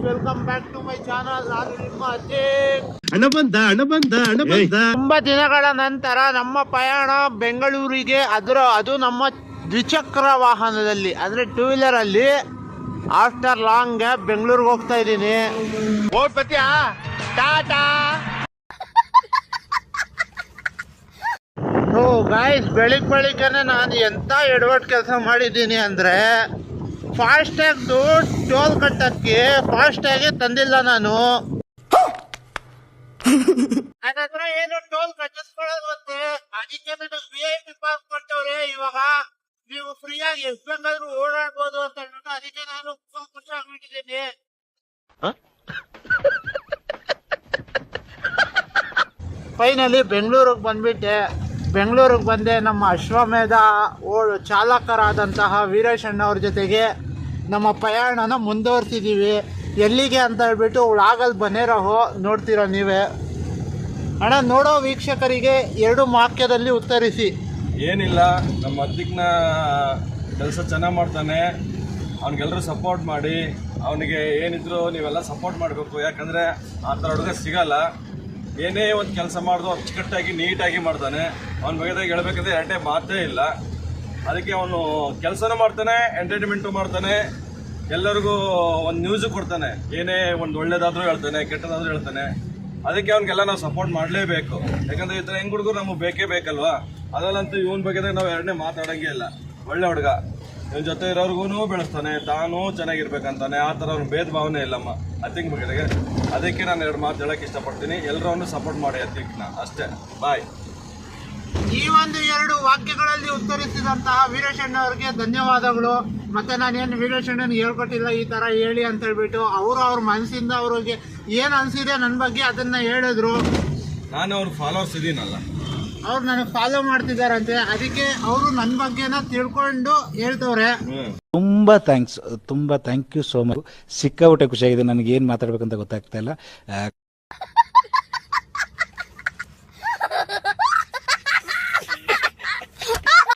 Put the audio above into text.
Welcome back to my channel. ನಾನು ನಿಮ್ಮ ಅಜಯ್. ತುಂಬಾ ದಿನಗಳ ನಂತರ ನಮ್ಮ ಪಯಣ ಬೆಂಗಳೂರಿಗೆ, ಅದು ನಮ್ಮ ದ್ವಿಚಕ್ರ ವಾಹನದಲ್ಲಿ, ಅಂದ್ರೆ 2 ವೀಲರ್ ಅಲ್ಲಿ. ಆಫ್ಟರ್ ಲಾಂಗ್ ಗ್ಯಾಪ್ ಬೆಂಗಳೂರಿಗೆ ಹೋಗ್ತಾ ಇದ್ದೀನಿ. ಟಾಟಾ. ಗೈಸ್, ಬೆಳಿಗ್ಗೆನೆ ನಾನು ಎಂತ ಎಡವಟ್ ಕೆಲಸ ಮಾಡಿದ್ದೀನಿ ಅಂದ್ರೆ, ಫಾಸ್ಟ್ಯಾಗ್ದು ಟೋಲ್ ಕಟ್ಟಕ್ಕೆ ಫಾಸ್ಟ್ಯಾಗೆ ತಂದಿಲ್ಲ ನಾನು. ನನ್ನ ಹತ್ರ ಏನು ಟೋಲ್ ಕಟ್ಟಿಸ್ಕೊಳ್ಳೋದು ಮತ್ತೆ, ಅದಕ್ಕೆ ನನಗೆ VIP ಪಾಸ್ ಕೊಟ್ಟವ್ರೆ. ಇವಾಗ ನೀವು ಫ್ರೀಯಾಗಿ ಎಷ್ಟು ಬೇಕಾದ್ರೂ ಓಡಾಡ್ಬೋದು ಅಂತ ಹೇಳ್ಬಿಟ್ಟು ಅದಕ್ಕೆ ನಾನು ಖುಷಿ ಆಗ್ಬಿಟ್ಟಿದ್ದೀನಿ. ಫೈನಲಿ ಬೆಂಗಳೂರಿಗೆ ಬಂದ್ಬಿಟ್ಟೆ. ಬೆಂಗಳೂರಿಗೆ ಬಂದೆ. ನಮ್ಮ ಅಶ್ವಮೇಧ ಚಾಲಕರಾದಂತಹ ವೀರೇಶ್ ಅಣ್ಣವ್ರ ಜೊತೆಗೆ ನಮ್ಮ ಪ್ರಯಾಣನ ಮುಂದುವರ್ಸಿದ್ದೀವಿ. ಎಲ್ಲಿಗೆ ಅಂತ ಹೇಳ್ಬಿಟ್ಟು ವ್ಲಾಗಲ್ಲಿ ಬನ್ನೇರಹೋ ನೋಡ್ತೀರ ನೀವೇ. ಅಣ್ಣ, ನೋಡೋ ವೀಕ್ಷಕರಿಗೆ 2 ವಾಕ್ಯದಲ್ಲಿ ಉತ್ತರಿಸಿ. ಏನಿಲ್ಲ, ನಮ್ಮ ಅತ್ತಿಗ್ನ ಕೆಲಸ ಚೆನ್ನಾಗಿ ಮಾಡ್ತಾನೆ. ಅವ್ನಿಗೆಲ್ಲರೂ ಸಪೋರ್ಟ್ ಮಾಡಿ, ಅವನಿಗೆ ಏನಿದ್ರು ನೀವೆಲ್ಲ ಸಪೋರ್ಟ್ ಮಾಡಬೇಕು. ಯಾಕಂದರೆ ಆ ಥರ ಹುಡುಗ ಸಿಗಲ್ಲ. ಏನೇ ಒಂದು ಕೆಲಸ ಮಾಡಿದ್ರು ಅಚ್ಚುಕಟ್ಟಾಗಿ ನೀಟಾಗಿ ಮಾಡ್ತಾನೆ. ಅವನ ಬಗೆದಾಗ ಹೇಳ್ಬೇಕಂದ್ರೆ ಎರಡೇ ಮಾತೇ ಇಲ್ಲ. ಅದಕ್ಕೆ ಅವನು ಕೆಲಸನೂ ಮಾಡ್ತಾನೆ, ಎಂಟರ್ಟೈನ್ಮೆಂಟು ಮಾಡ್ತಾನೆ, ಎಲ್ಲರಿಗೂ ಒಂದು ನ್ಯೂಸು ಕೊಡ್ತಾನೆ. ಏನೇ ಒಂದು ಒಳ್ಳೇದಾದರೂ ಹೇಳ್ತಾನೆ, ಕೆಟ್ಟದಾದರೂ ಹೇಳ್ತಾನೆ. ಅದಕ್ಕೆ ಅವ್ನಿಗೆಲ್ಲ ನಾವು ಸಪೋರ್ಟ್ ಮಾಡಲೇಬೇಕು. ಯಾಕಂದರೆ ಈ ಥರ ಹೆಂಗೆ ಹುಡುಗರು ನಮಗೆ ಬೇಕೇ ಬೇಕಲ್ವಾ. ಅದರಲ್ಲಂತೂ ಇವನ ಬಗೆದಾಗ ನಾವು ಎರಡನೇ ಮಾತಾಡೋಂಗೆ ಇಲ್ಲ. ಒಳ್ಳೆ ಹುಡುಗ, ಇವನ ಜೊತೆ ಇರೋರ್ಗು ಬೆಳೆಸ್ತಾನೆ, ತಾನೂ ಚೆನ್ನಾಗಿರ್ಬೇಕಂತಾನೆ. ಆ ಥರ ಅವ್ನು ಭೇದ ಭಾವನೆ ಇಲ್ಲಮ್ಮ ಅತ್ತಿಂಗ್ ಬಗೆದಾಗೆ. ಅದಕ್ಕೆ ನಾನು 2 ಮಾತು ಹೇಳೋಕ್ಕೆ ಇಷ್ಟಪಡ್ತೀನಿ. ಎಲ್ಲರನ್ನು ಸಪೋರ್ಟ್ ಮಾಡಿ ಅತ್ತಿಗ್ನ, ಅಷ್ಟೇ. ಬಾಯ್. ಈ ಒಂದು 2 ವಾಕ್ಯಗಳಲ್ಲಿ ಉತ್ತರಿಸಿದಂತಹ ವೀರೇಶ್ ಅಣ್ಣವ್ರಿಗೆ ಧನ್ಯವಾದಗಳು. ಮತ್ತೆ ನಾನೇನು ವೀರೇಶ್ ಅಣ್ಣನಿಗೆ ಹೇಳ್ಕೊಟ್ಟಿಲ್ಲ ಈ ತರ ಹೇಳಿ ಅಂತ ಹೇಳ್ಬಿಟ್ಟು. ಅವರು ಅವ್ರ ಮನಸ್ಸಿಂದ ಅವ್ರಿಗೆ ಏನ್ ಅನ್ಸಿದೆ ನನ್ನ ಬಗ್ಗೆ ಅದನ್ನ ಹೇಳಿದ್ರು. ನಾನು ಅವ್ರ ಫಾಲೋವರ್ಸ್ ಇದೀನಲ್ಲ, ಅವ್ರು ನನಗೆ ಫಾಲೋ ಮಾಡ್ತಿದಾರಂತೆ. ಅದಕ್ಕೆ ಅವರು ನನ್ನ ಬಗ್ಗೆನ ತಿಳ್ಕೊಂಡು ಹೇಳ್ತವ್ರೆ. ತುಂಬಾ ಥ್ಯಾಂಕ್ಸ್, ತುಂಬಾ ಥ್ಯಾಂಕ್ ಯು ಸೋ ಮಚ್. ಸಿಕ್ಕಾಬಿಟ್ಟೆ ಖುಷಿಯಾಗಿದೆ. ನನಗೆ ಏನು ಮಾತಾಡ್ಬೇಕಂತ ಗೊತ್ತಾಗ್ತಾ ಇಲ್ಲ.